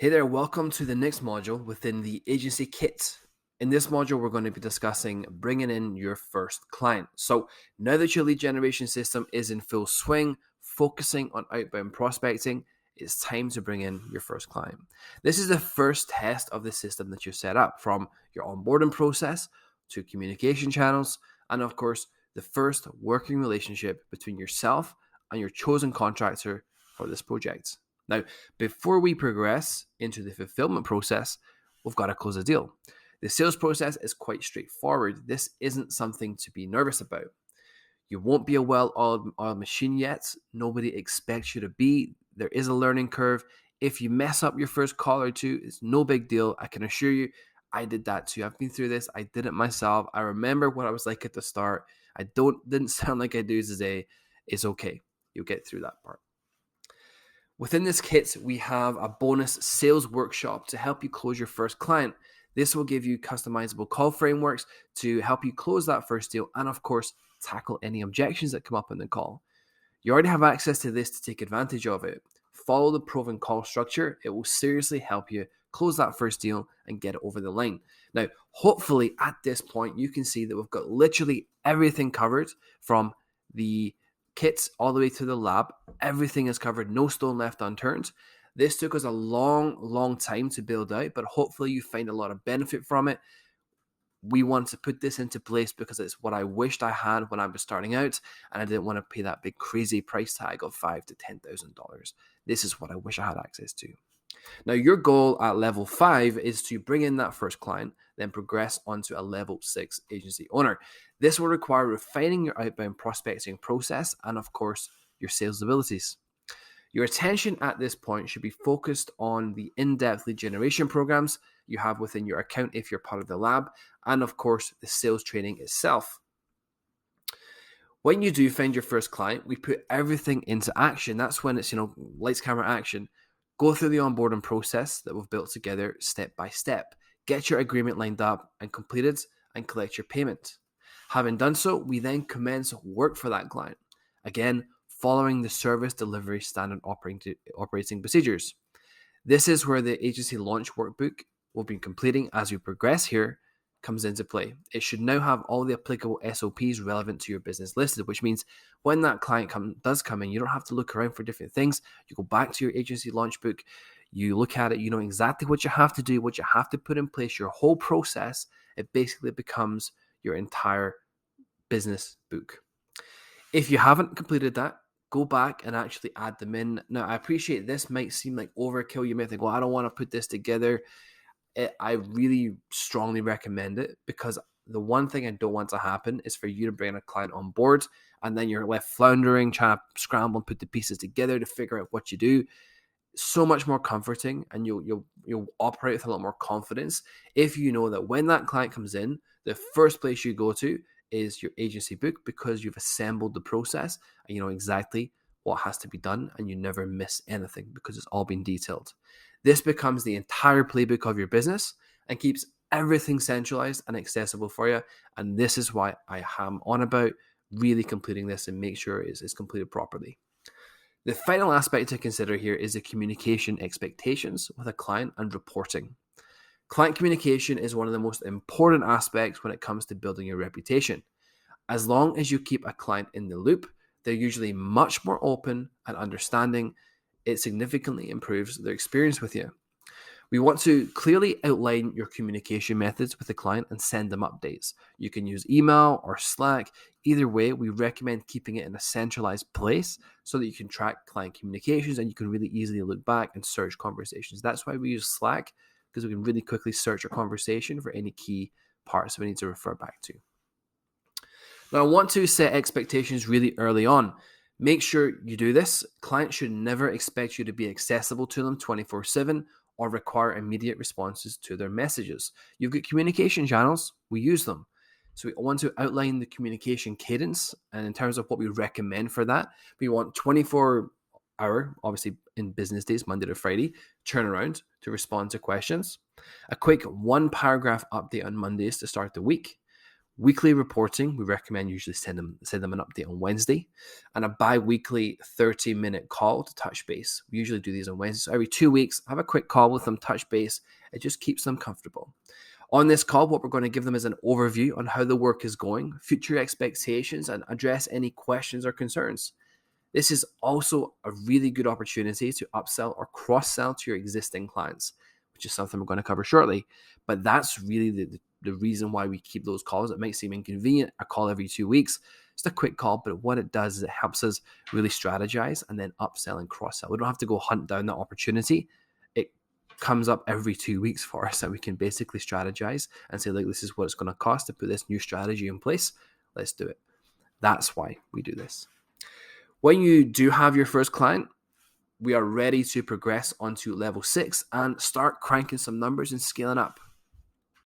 Hey there, welcome to the next module within the agency kit. In this module, we're going to be discussing bringing in your first client. So now that your lead generation system is in full swing, focusing on outbound prospecting, it's time to bring in your first client. This is the first test of the system that you set up, from your onboarding process to communication channels, and of course, the first working relationship between yourself and your chosen contractor for this project. Now, before we progress into the fulfillment process, we've got to close a deal. The sales process is quite straightforward. This isn't something to be nervous about. You won't be a well-oiled machine yet. Nobody expects you to be. There is a learning curve. If you mess up your first call or two, it's no big deal. I can assure you, I did that too. I've been through this. I did it myself. I remember what I was like at the start. I didn't sound like I do today. It's okay. You'll get through that part. Within this kit, we have a bonus sales workshop to help you close your first client. This will give you customizable call frameworks to help you close that first deal and, of course, tackle any objections that come up in the call. You already have access to this to take advantage of it. Follow the proven call structure. It will seriously help you close that first deal and get it over the line. Now, hopefully at this point, you can see that we've got literally everything covered, from the kits all the way to the lab. Everything is covered, no stone left unturned. This took us a long time to build out, but hopefully you find a lot of benefit from it. We want to put this into place because it's what I wished I had when I was starting out, and I didn't want to pay that big crazy price tag of $5,000 to $10,000. This is what I wish I had access to. Now, your goal at level 5 is to bring in that first client, then progress onto a level 6 agency owner. This will require refining your outbound prospecting process and, of course, your sales abilities. Your attention at this point should be focused on the in-depth lead generation programs you have within your account if you're part of the lab, and of course, the sales training itself. When you do find your first client, we put everything into action. That's when it's, lights, camera, action. Go through the onboarding process that we've built together step by step. Get your agreement lined up and completed and collect your payment. Having done so, we then commence work for that client. Again, following the service delivery standard operating procedures. This is where the agency launch workbook we'll be completing as we progress here comes into play. It should now have all the applicable SOPs relevant to your business listed, which means when that client does come in, you don't have to look around for different things. You go back to your agency launch book, you look at it, you know exactly what you have to do, what you have to put in place, your whole process. It basically becomes your entire business book. If you haven't completed that, go back and actually add them in. Now, I appreciate this might seem like overkill. You may think, well, I don't want to put this together. I really strongly recommend it, because the one thing I don't want to happen is for you to bring a client on board and then you're left floundering, trying to scramble and put the pieces together to figure out what you do. So much more comforting, and you'll operate with a lot more confidence if you know that when that client comes in, the first place you go to is your agency book, because you've assembled the process and you know exactly what has to be done, and you never miss anything because it's all been detailed. This becomes the entire playbook of your business and keeps everything centralized and accessible for you. And this is why I am on about really completing this and make sure it's completed properly. The final aspect to consider here is the communication expectations with a client and reporting. Client communication is one of the most important aspects when it comes to building your reputation. As long as you keep a client in the loop, they're usually much more open and understanding. It significantly improves their experience with you. We want to clearly outline your communication methods with the client and send them updates. You can use email or Slack. Either way, we recommend keeping it in a centralized place so that you can track client communications and you can really easily look back and search conversations. That's why we use Slack, because we can really quickly search a conversation for any key parts we need to refer back to. Now, I want to set expectations really early on. Make sure you do this. Clients should never expect you to be accessible to them 24/7 or require immediate responses to their messages. You've got communication channels, we use them. So we want to outline the communication cadence, and in terms of what we recommend for that, we want 24-hour, obviously in business days, Monday to Friday, turnaround to respond to questions. A quick 1-paragraph update on Mondays to start the week. Weekly reporting, we recommend usually send them an update on Wednesday, and a bi-weekly 30-minute call to touch base. We usually do these on Wednesdays. So every 2 weeks, have a quick call with them, touch base. It just keeps them comfortable. On this call, what we're going to give them is an overview on how the work is going, future expectations, and address any questions or concerns. This is also a really good opportunity to upsell or cross-sell to your existing clients, which is something we're going to cover shortly. But that's really the reason why we keep those calls. It might seem inconvenient, a call every 2 weeks. Just a quick call, but what it does is it helps us really strategize and then upsell and cross-sell. We don't have to go hunt down that opportunity. It comes up every 2 weeks for us, that we can basically strategize and say, like, this is what it's going to cost to put this new strategy in place. Let's do it. That's why we do this. When you do have your first client, we are ready to progress onto level 6 and start cranking some numbers and scaling up.